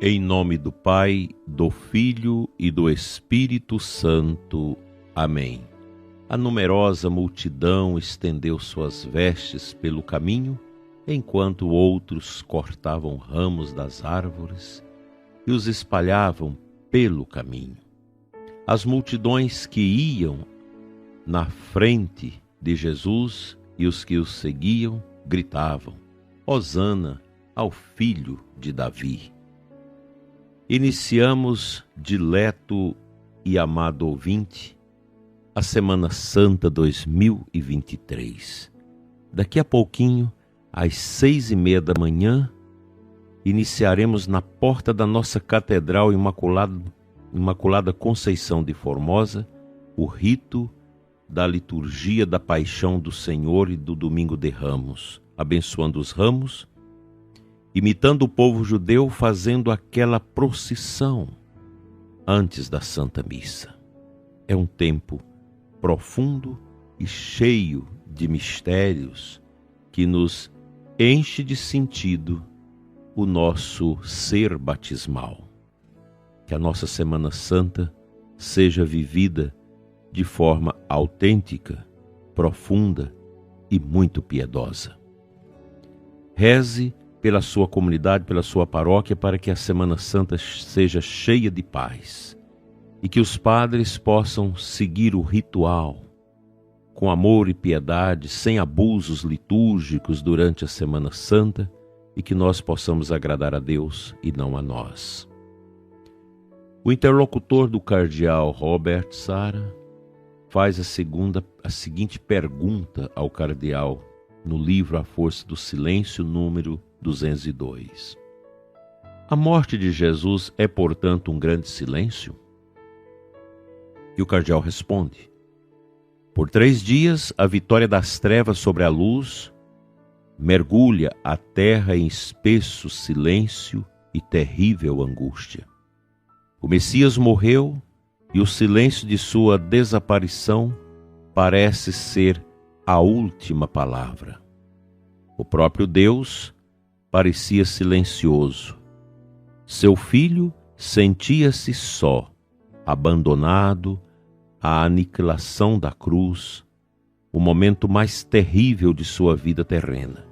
Em nome do Pai, do Filho e do Espírito Santo. Amém. A numerosa multidão estendeu suas vestes pelo caminho, enquanto outros cortavam ramos das árvores e os espalhavam pelo caminho. As multidões que iam na frente de Jesus e os que os seguiam gritavam: Hosana ao Filho de Davi. Iniciamos, dileto e amado ouvinte, a Semana Santa 2023. Daqui a pouquinho, às 6:30 da manhã, iniciaremos na porta da nossa Catedral Imaculada Conceição de Formosa o rito da liturgia da Paixão do Senhor e do Domingo de Ramos, abençoando os ramos, imitando o povo judeu, fazendo aquela procissão antes da Santa Missa. É um tempo profundo e cheio de mistérios que nos enche de sentido o nosso ser batismal. Que a nossa Semana Santa seja vivida de forma autêntica, profunda e muito piedosa. Reze pela sua comunidade, pela sua paróquia, para que a Semana Santa seja cheia de paz e que os padres possam seguir o ritual com amor e piedade, sem abusos litúrgicos durante a Semana Santa, e que nós possamos agradar a Deus e não a nós. O interlocutor do cardeal Robert Sarah faz a seguinte pergunta ao cardeal no livro A Força do Silêncio, número 202. A morte de Jesus é, portanto, um grande silêncio? E o cardeal responde: por 3 dias, a vitória das trevas sobre a luz mergulha a terra em espesso silêncio e terrível angústia. O Messias morreu e o silêncio de sua desaparição parece ser a última palavra. O próprio Deus parecia silencioso. Seu filho sentia-se só, abandonado à aniquilação da cruz, o momento mais terrível de sua vida terrena.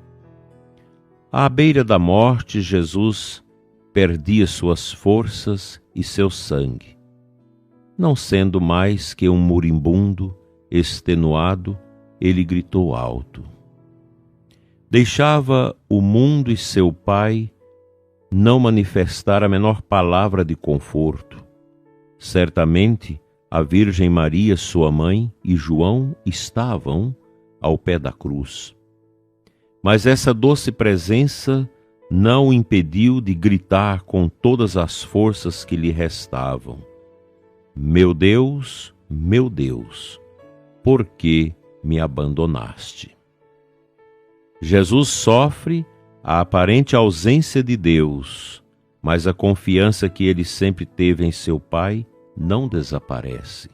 À beira da morte, Jesus perdia suas forças e seu sangue. Não sendo mais que um moribundo, extenuado, ele gritou alto. Deixava o mundo e seu Pai não manifestar a menor palavra de conforto. Certamente, a Virgem Maria, sua mãe, e João estavam ao pé da cruz. Mas essa doce presença não o impediu de gritar com todas as forças que lhe restavam: meu Deus, por que me abandonaste? Jesus sofre a aparente ausência de Deus, mas a confiança que ele sempre teve em seu Pai não desaparece.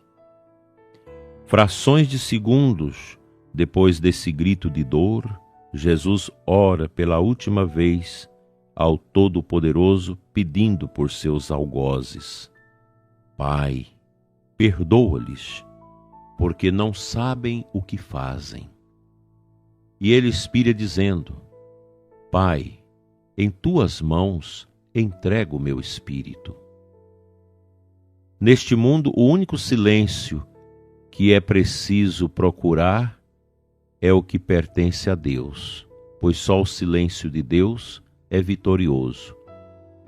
Frações de segundos depois desse grito de dor, Jesus ora pela última vez ao Todo-Poderoso, pedindo por seus algozes: Pai, perdoa-lhes, porque não sabem o que fazem. E ele expira dizendo: Pai, em tuas mãos entrego o meu espírito. Neste mundo, o único silêncio que é preciso procurar é o que pertence a Deus, pois só o silêncio de Deus é vitorioso.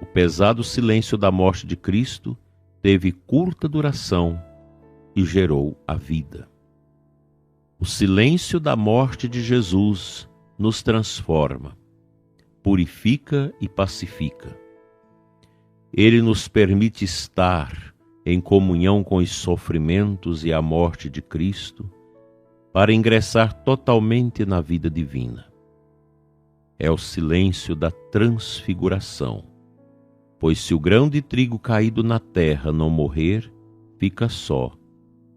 O pesado silêncio da morte de Cristo teve curta duração e gerou a vida. O silêncio da morte de Jesus nos transforma, purifica e pacifica. Ele nos permite estar em comunhão com os sofrimentos e a morte de Cristo, para ingressar totalmente na vida divina. É o silêncio da transfiguração, pois se o grão de trigo caído na terra não morrer, fica só.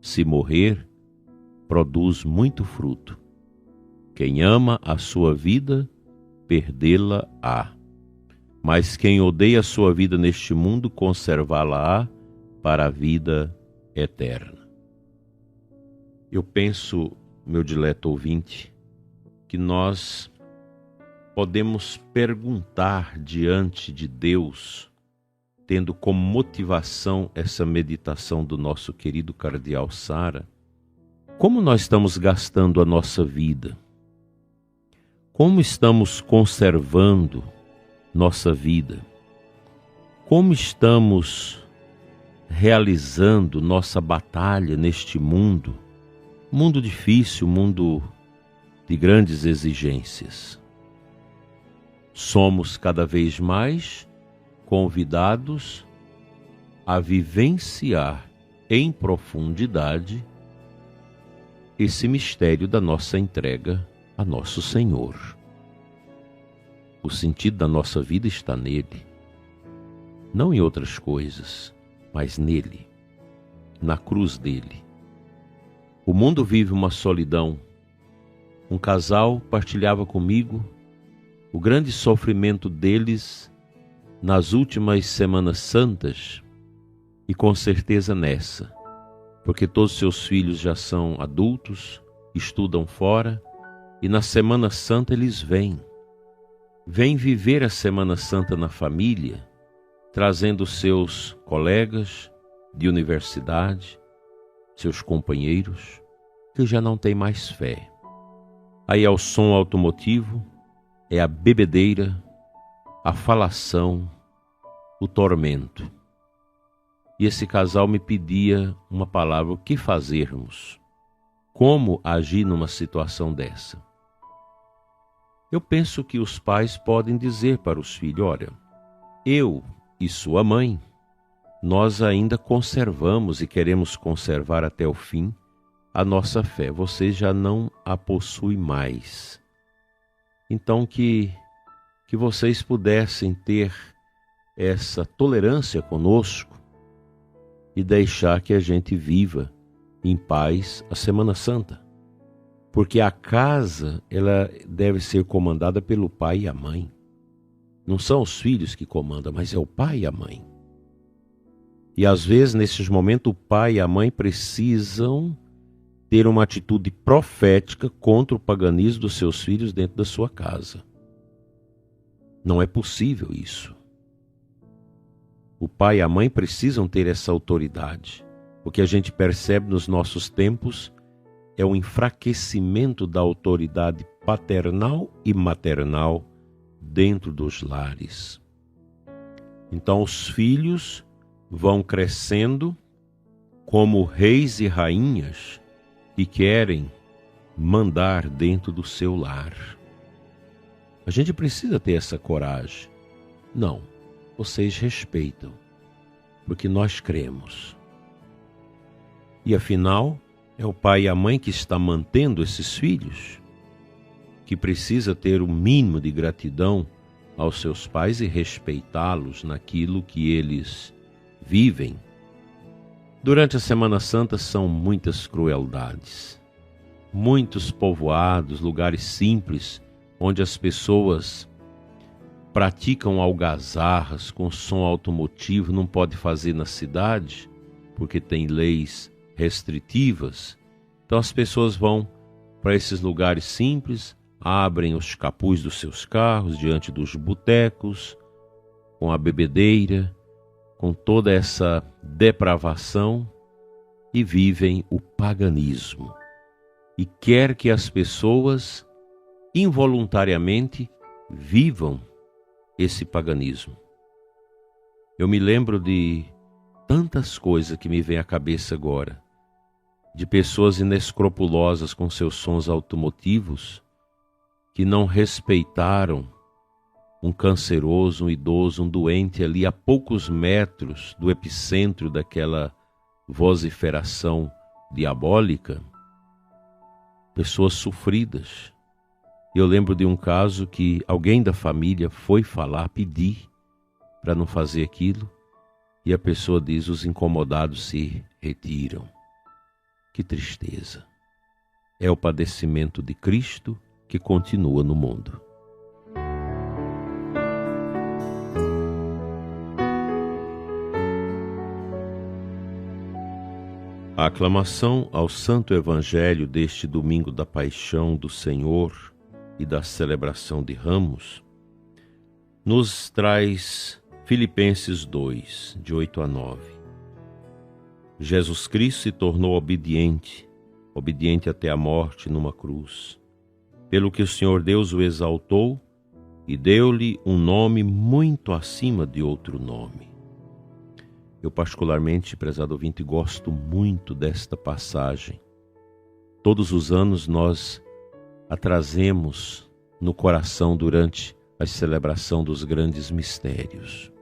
Se morrer, produz muito fruto. Quem ama a sua vida, perdê-la-á. mas quem odeia a sua vida neste mundo, conservá-la-á para a vida eterna. Eu penso, meu dileto ouvinte, que nós podemos perguntar diante de Deus, tendo como motivação essa meditação do nosso querido cardeal Sara, como nós estamos gastando a nossa vida? Como estamos conservando nossa vida? Como estamos realizando nossa batalha neste mundo? Mundo difícil, mundo de grandes exigências. Somos cada vez mais convidados a vivenciar em profundidade esse mistério da nossa entrega a nosso Senhor. O sentido da nossa vida está nele, não em outras coisas, mas nele, na cruz dele. O mundo vive uma solidão. Um casal partilhava comigo o grande sofrimento deles nas últimas Semanas Santas, e com certeza nessa, porque todos seus filhos já são adultos, estudam fora, e na Semana Santa eles vêm viver a Semana Santa na família, trazendo seus colegas de universidade, seus companheiros, que já não têm mais fé. Aí é o som automotivo, é a bebedeira, a falação, o tormento. E esse casal me pedia uma palavra: o que fazermos? Como agir numa situação dessa? Eu penso que os pais podem dizer para os filhos: olha, eu e sua mãe, nós ainda conservamos e queremos conservar até o fim a nossa fé. Você já não a possui mais. Então que vocês pudessem ter essa tolerância conosco e deixar que a gente viva em paz a Semana Santa. Porque a casa, ela deve ser comandada pelo pai e a mãe. Não são os filhos que comandam, mas é o pai e a mãe. E às vezes, nesses momentos, o pai e a mãe precisam ter uma atitude profética contra o paganismo dos seus filhos dentro da sua casa. Não é possível isso. O pai e a mãe precisam ter essa autoridade. O que a gente percebe nos nossos tempos é o enfraquecimento da autoridade paternal e maternal dentro dos lares. Então os filhos vão crescendo como reis e rainhas que querem mandar dentro do seu lar. A gente precisa ter essa coragem. Não, vocês respeitam, porque nós cremos. E afinal, é o pai e a mãe que está mantendo esses filhos, que precisa ter o mínimo de gratidão aos seus pais e respeitá-los naquilo que eles vivem. Durante a Semana Santa são muitas crueldades, muitos povoados, lugares simples, onde as pessoas praticam algazarras com som automotivo, não pode fazer na cidade, porque tem leis restritivas. Então as pessoas vão para esses lugares simples, abrem os capuz dos seus carros diante dos botecos, com a bebedeira, com toda essa depravação, e vivem o paganismo. E quer que as pessoas involuntariamente vivam esse paganismo. Eu me lembro de tantas coisas que me vêm à cabeça agora, de pessoas inescrupulosas com seus sons automotivos, que não respeitaram um canceroso, um idoso, um doente ali a poucos metros do epicentro daquela vociferação diabólica. Pessoas sofridas. Eu lembro de um caso que alguém da família foi falar, pedir para não fazer aquilo, e a pessoa diz: os incomodados se retiram. Que tristeza! É o padecimento de Cristo que continua no mundo. A aclamação ao Santo Evangelho deste domingo da Paixão do Senhor e da celebração de Ramos nos traz Filipenses 2, de 8 a 9. Jesus Cristo se tornou obediente até a morte numa cruz, pelo que o Senhor Deus o exaltou e deu-lhe um nome muito acima de outro nome. Eu particularmente, prezado ouvinte, gosto muito desta passagem. Todos os anos nós a trazemos no coração durante a celebração dos grandes mistérios.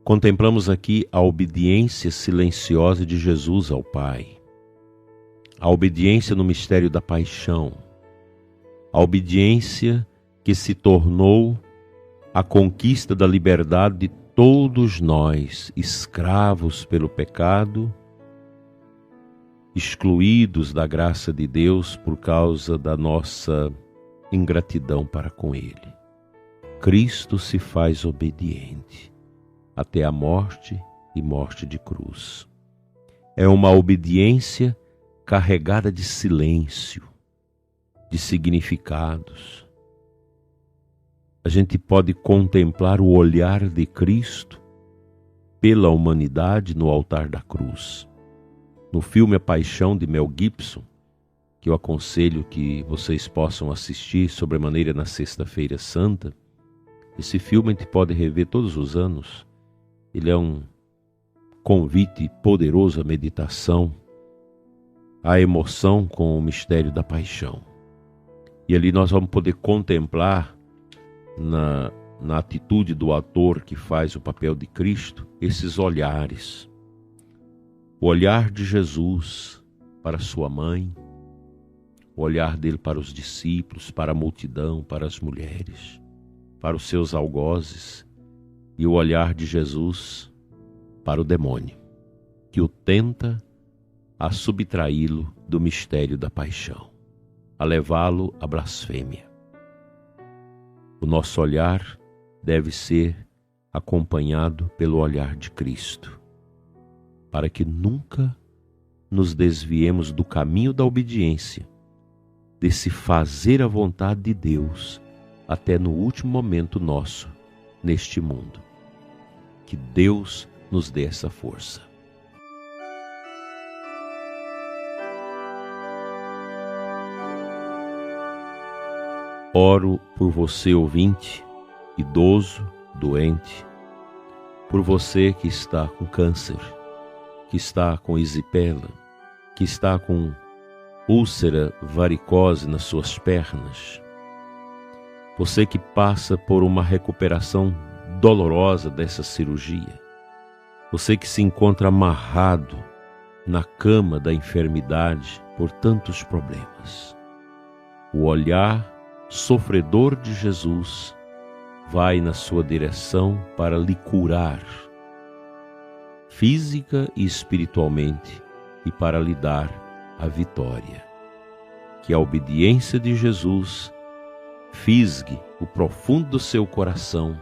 Contemplamos aqui a obediência silenciosa de Jesus ao Pai, a obediência no mistério da paixão, a obediência que se tornou a conquista da liberdade de todos nós, escravos pelo pecado, excluídos da graça de Deus por causa da nossa ingratidão para com Ele. Cristo se faz obediente até a morte e morte de cruz. É uma obediência carregada de silêncio, de significados. A gente pode contemplar o olhar de Cristo pela humanidade no altar da cruz. No filme A Paixão, de Mel Gibson, que eu aconselho que vocês possam assistir sobremaneira na Sexta-feira Santa, esse filme a gente pode rever todos os anos. Ele é um convite poderoso à meditação, à emoção com o mistério da paixão. E ali nós vamos poder contemplar na atitude do ator que faz o papel de Cristo, esses olhares. O olhar de Jesus para sua mãe, o olhar dele para os discípulos, para a multidão, para as mulheres, para os seus algozes, e o olhar de Jesus para o demônio, que o tenta a subtraí-lo do mistério da paixão, a levá-lo à blasfêmia. O nosso olhar deve ser acompanhado pelo olhar de Cristo, para que nunca nos desviemos do caminho da obediência, desse fazer a vontade de Deus até no último momento nosso neste mundo. Que Deus nos dê essa força. Oro por você, ouvinte, idoso, doente, por você que está com câncer, que está com erisipela, que está com úlcera varicose nas suas pernas, você que passa por uma recuperação dolorosa dessa cirurgia, você que se encontra amarrado na cama da enfermidade por tantos problemas. O olhar sofredor de Jesus vai na sua direção para lhe curar, física e espiritualmente, e para lhe dar a vitória. Que a obediência de Jesus fisgue o profundo do seu coração,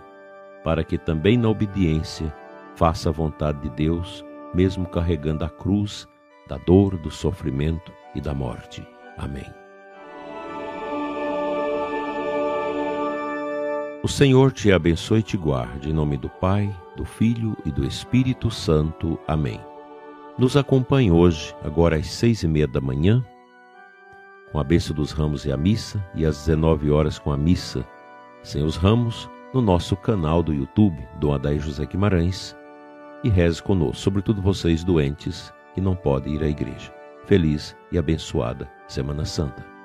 para que também na obediência faça a vontade de Deus, mesmo carregando a cruz da dor, do sofrimento e da morte. Amém. O Senhor te abençoe e te guarde, em nome do Pai, do Filho e do Espírito Santo. Amém. Nos acompanhe hoje, agora às 6h30 da manhã, com a bênção dos ramos e a missa, e às 19 horas com a missa sem os ramos, no nosso canal do YouTube, Dom Adair José Guimarães, e reze conosco, sobretudo vocês doentes que não podem ir à igreja. Feliz e abençoada Semana Santa.